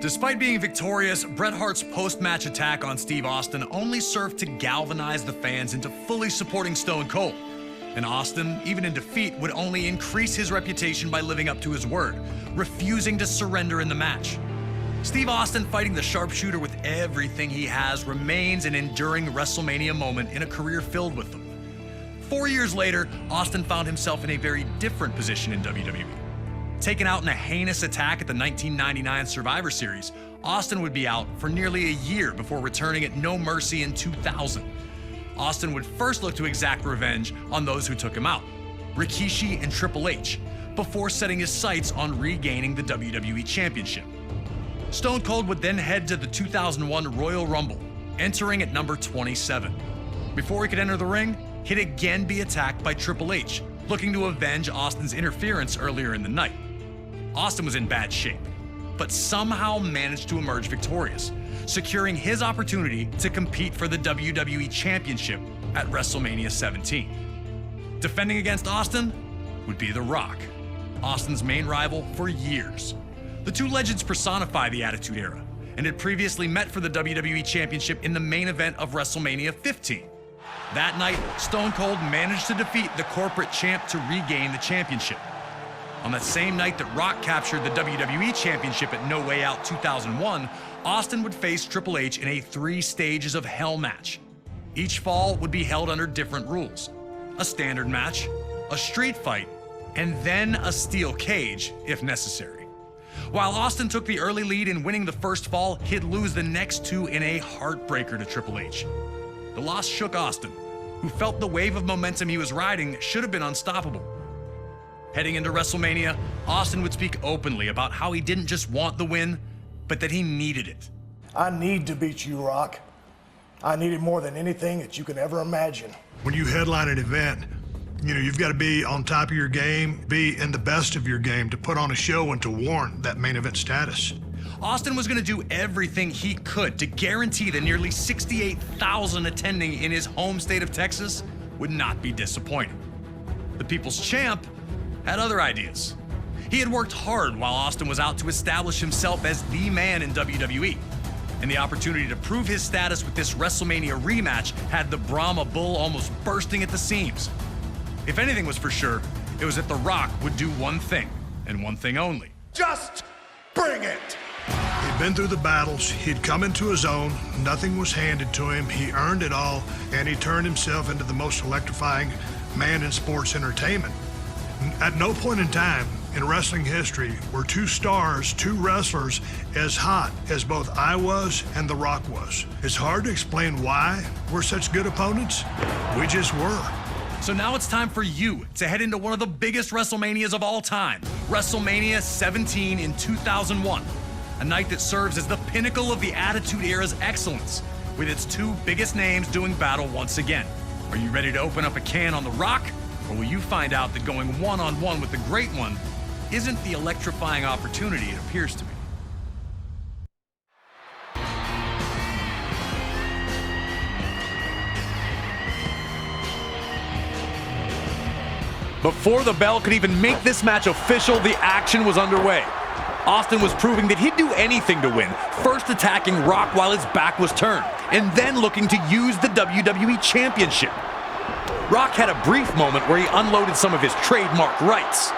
Despite being victorious, Bret Hart's post-match attack on Steve Austin only served to galvanize the fans into fully supporting Stone Cold. And Austin, even in defeat, would only increase his reputation by living up to his word, refusing to surrender in the match. Steve Austin fighting the sharpshooter with everything he has remains an enduring WrestleMania moment in a career filled with them. 4 years later, Austin found himself in a very different position in WWE. Taken out in a heinous attack at the 1999 Survivor Series, Austin would be out for nearly a year before returning at No Mercy in 2000. Austin would first look to exact revenge on those who took him out, Rikishi and Triple H, before setting his sights on regaining the WWE Championship. Stone Cold would then head to the 2001 Royal Rumble, entering at number 27. Before he could enter the ring, he'd again be attacked by Triple H, looking to avenge Austin's interference earlier in the night. Austin was in bad shape, but somehow managed to emerge victorious, securing his opportunity to compete for the WWE Championship at WrestleMania 17. Defending against Austin would be The Rock, Austin's main rival for years. The two legends personify the Attitude Era, and had previously met for the WWE Championship in the main event of WrestleMania 15. That night, Stone Cold managed to defeat the corporate champ to regain the championship. On that same night that Rock captured the WWE Championship at No Way Out 2001, Austin would face Triple H in a 3 stages of hell match. Each fall would be held under different rules: a standard match, a street fight, and then a steel cage if necessary. While Austin took the early lead in winning the first fall, he'd lose the next 2 in a heartbreaker to Triple H. The loss shook Austin, who felt the wave of momentum he was riding should have been unstoppable. Heading into WrestleMania, Austin would speak openly about how he didn't just want the win, but that he needed it. I need to beat you, Rock. I need it more than anything that you can ever imagine. When you headline an event, you've got to be on top of your game, be in the best of your game to put on a show and to warrant that main event status. Austin was going to do everything he could to guarantee the nearly 68,000 attending in his home state of Texas would not be disappointed. The People's Champ had other ideas. He had worked hard while Austin was out to establish himself as the man in WWE, and the opportunity to prove his status with this WrestleMania rematch had the Brahma Bull almost bursting at the seams. If anything was for sure, it was that The Rock would do one thing, and one thing only. Just bring it! He'd been through the battles, he'd come into his own, nothing was handed to him, he earned it all, and he turned himself into the most electrifying man in sports entertainment. At no point in time in wrestling history were 2 stars, 2 wrestlers, as hot as both I was and The Rock was. It's hard to explain why we're such good opponents. We just were. So now it's time for you to head into one of the biggest WrestleManias of all time, WrestleMania 17 in 2001. A night that serves as the pinnacle of the Attitude Era's excellence, with its 2 biggest names doing battle once again. Are you ready to open up a can on The Rock? Or will you find out that going one-on-one with the Great One isn't the electrifying opportunity it appears to be? Before the bell could even make this match official, the action was underway. Austin was proving that he'd do anything to win, first attacking Rock while his back was turned, and then looking to use the WWE Championship. Rock had a brief moment where he unloaded some of his trademark rights,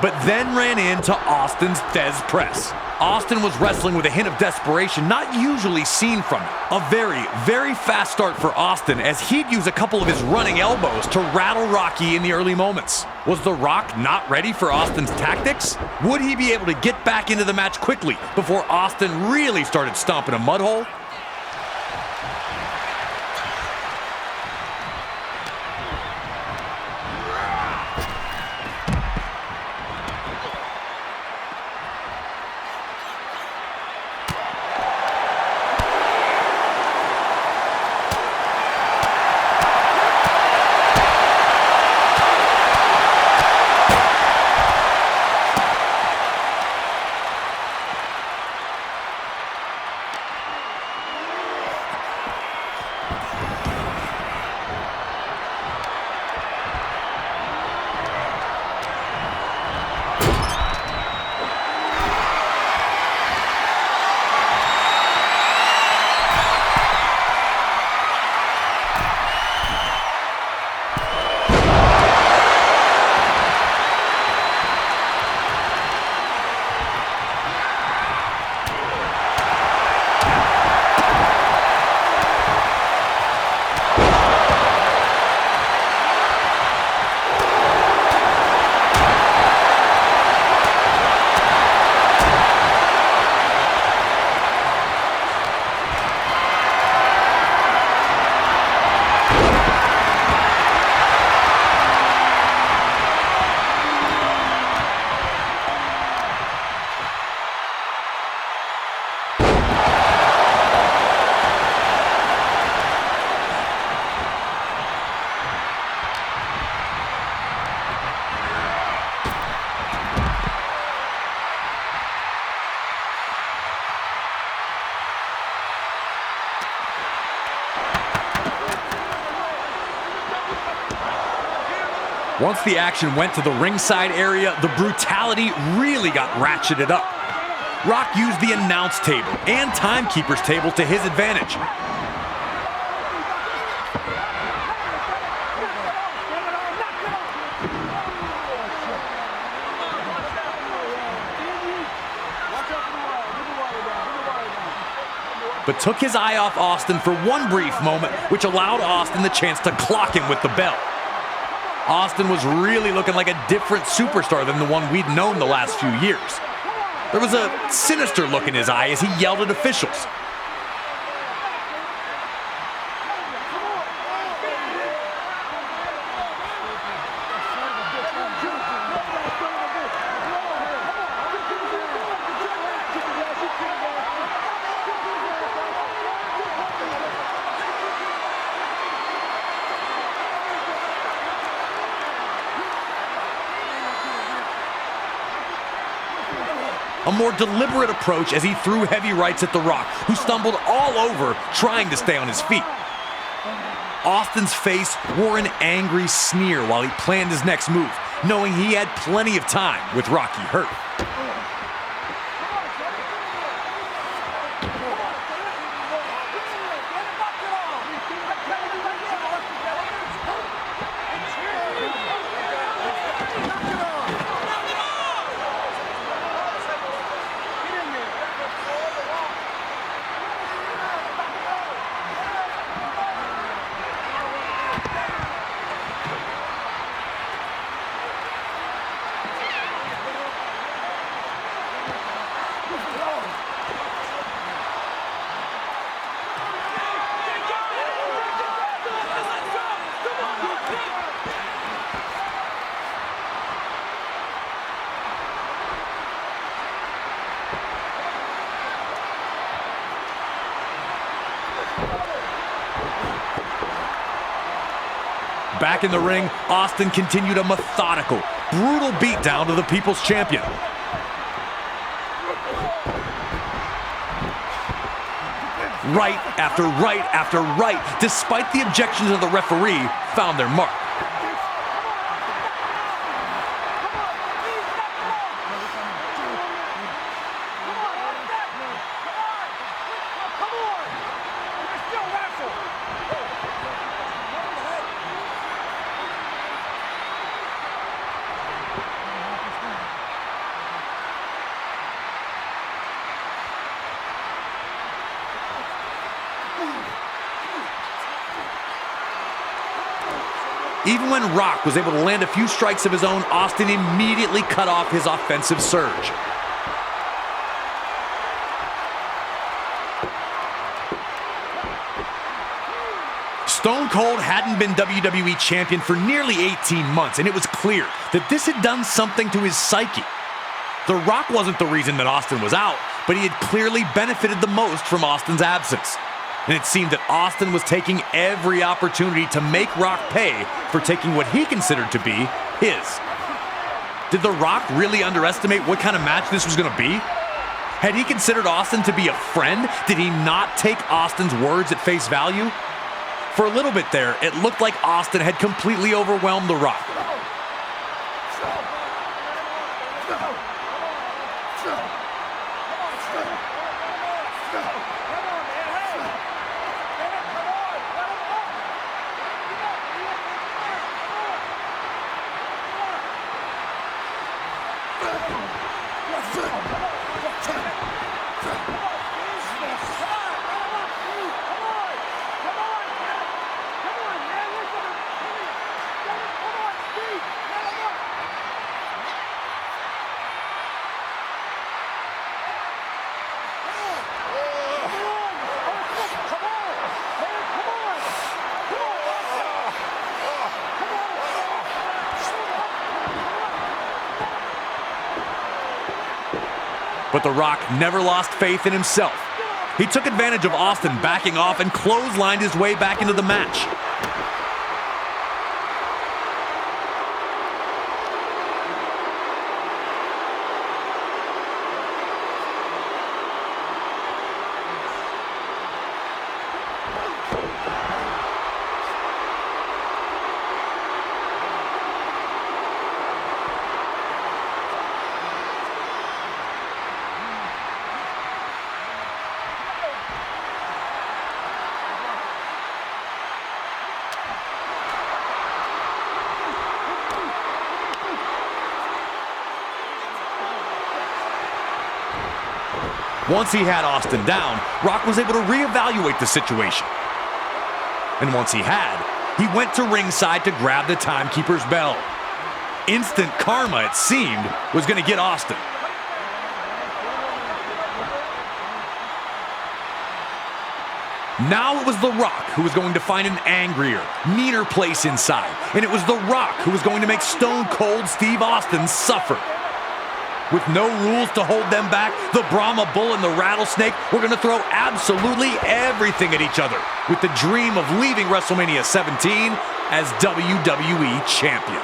but then ran into Austin's Thesz press. Austin was wrestling with a hint of desperation not usually seen from him. A very, very fast start for Austin, as he'd use a couple of his running elbows to rattle Rocky in the early moments. Was The Rock not ready for Austin's tactics? Would he be able to get back into the match quickly before Austin really started stomping a mud hole? Once the action went to the ringside area, the brutality really got ratcheted up. Rock used the announce table and timekeeper's table to his advantage. But took his eye off Austin for one brief moment, which allowed Austin the chance to clock him with the belt. Austin was really looking like a different superstar than the one we'd known the last few years. There was a sinister look in his eye as he yelled at officials. A more deliberate approach as he threw heavy rights at The Rock, who stumbled all over trying to stay on his feet. Austin's face wore an angry sneer while he planned his next move, knowing he had plenty of time with Rocky hurt. Back in the ring, Austin continued a methodical, brutal beatdown to the People's Champion. Right after right after right, despite the objections of the referee, found their mark. Even when Rock was able to land a few strikes of his own, Austin immediately cut off his offensive surge. Stone Cold hadn't been WWE champion for nearly 18 months, and it was clear that this had done something to his psyche. The Rock wasn't the reason that Austin was out, but he had clearly benefited the most from Austin's absence. And it seemed that Austin was taking every opportunity to make Rock pay for taking what he considered to be his. Did The Rock really underestimate what kind of match this was going to be? Had he considered Austin to be a friend? Did he not take Austin's words at face value? For a little bit there, it looked like Austin had completely overwhelmed The Rock. But The Rock never lost faith in himself. He took advantage of Austin backing off and clotheslined his way back into the match. Once he had Austin down, Rock was able to reevaluate the situation. And once he had, he went to ringside to grab the timekeeper's bell. Instant karma, it seemed, was going to get Austin. Now it was The Rock who was going to find an angrier, meaner place inside. And it was The Rock who was going to make Stone Cold Steve Austin suffer. With no rules to hold them back, the Brahma Bull and the Rattlesnake were going to throw absolutely everything at each other, with the dream of leaving WrestleMania 17 as WWE Champion.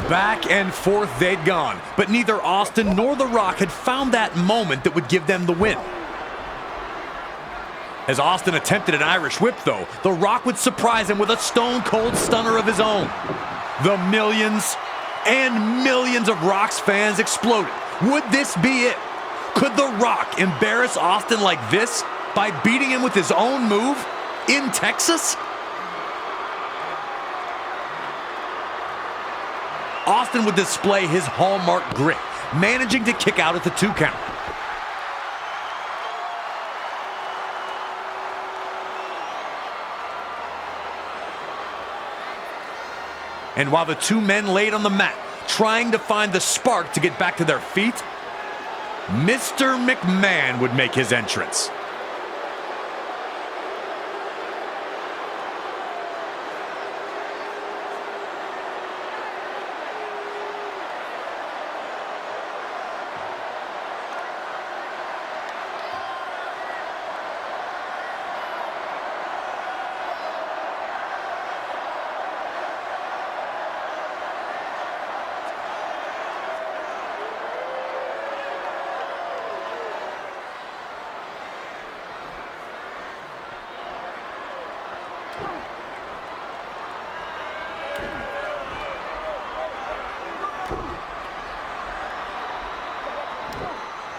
Back and forth they'd gone, but neither Austin nor The Rock had found that moment that would give them the win. As Austin attempted an Irish whip, though, The Rock would surprise him with a stone-cold stunner of his own. The millions and millions of Rock's fans exploded. Would this be it? Could The Rock embarrass Austin like this by beating him with his own move in Texas? Austin would display his hallmark grit, managing to kick out at the 2 count. And while the 2 men laid on the mat, trying to find the spark to get back to their feet, Mr. McMahon would make his entrance.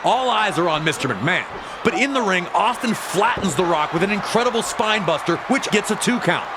All eyes are on Mr. McMahon, but in the ring, Austin flattens The Rock with an incredible spine buster, which gets a 2 count.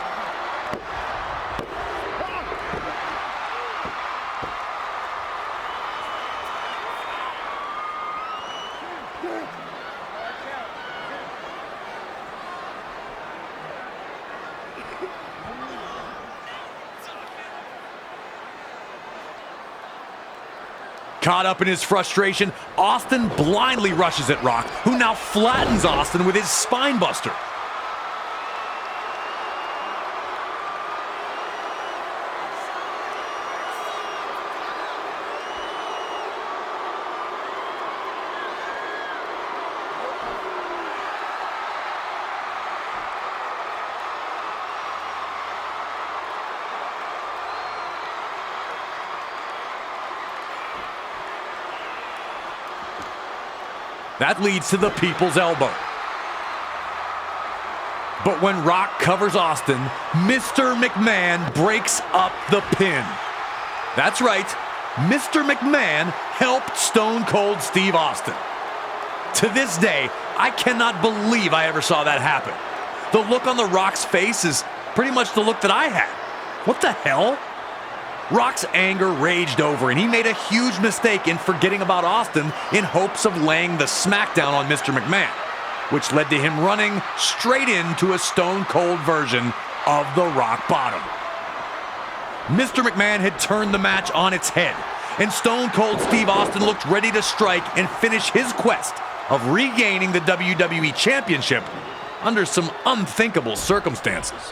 Caught up in his frustration, Austin blindly rushes at Rock, who now flattens Austin with his spine buster. That leads to the people's elbow. But when Rock covers Austin, Mr. McMahon breaks up the pin. That's right, Mr. McMahon helped Stone Cold Steve Austin. To this day, I cannot believe I ever saw that happen. The look on The Rock's face is pretty much the look that I had. What the hell? Rock's anger raged over, and he made a huge mistake in forgetting about Austin in hopes of laying the smackdown on Mr. McMahon, which led to him running straight into a Stone Cold version of the Rock Bottom. Mr. McMahon had turned the match on its head, and Stone Cold Steve Austin looked ready to strike and finish his quest of regaining the WWE Championship under some unthinkable circumstances.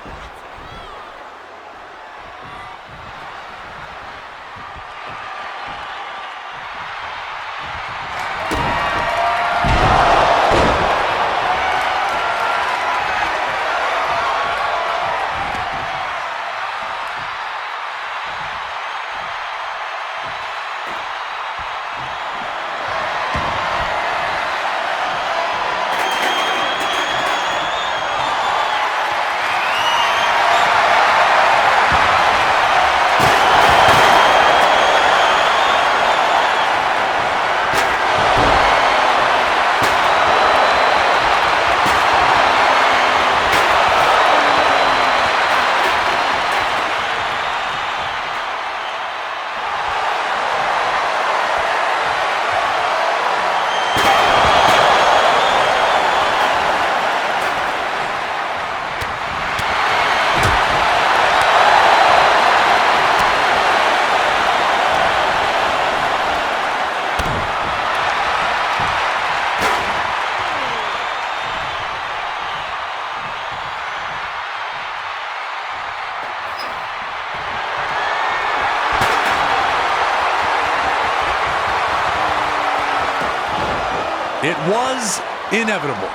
It was inevitable.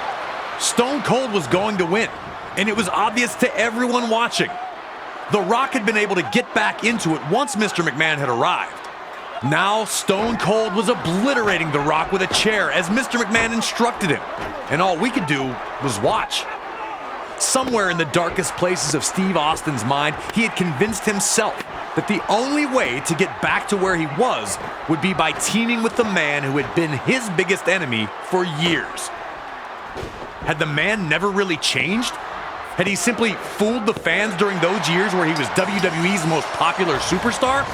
Stone Cold was going to win, and it was obvious to everyone watching. The Rock had been able to get back into it once Mr. McMahon had arrived. Now Stone Cold was obliterating The Rock with a chair as Mr. McMahon instructed him, and all we could do was watch. Somewhere in the darkest places of Steve Austin's mind, he had convinced himself that the only way to get back to where he was would be by teaming with the man who had been his biggest enemy for years. Had the man never really changed? Had he simply fooled the fans during those years where he was WWE's most popular superstar?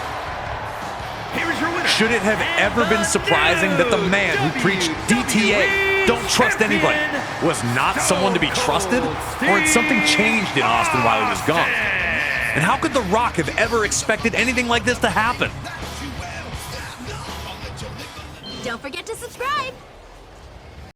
Should it have ever been surprising that the man who preached DTA, don't trust anybody, was not someone to be trusted? Or had something changed in Austin while he was gone? And how could The Rock have ever expected anything like this to happen? Don't forget to subscribe.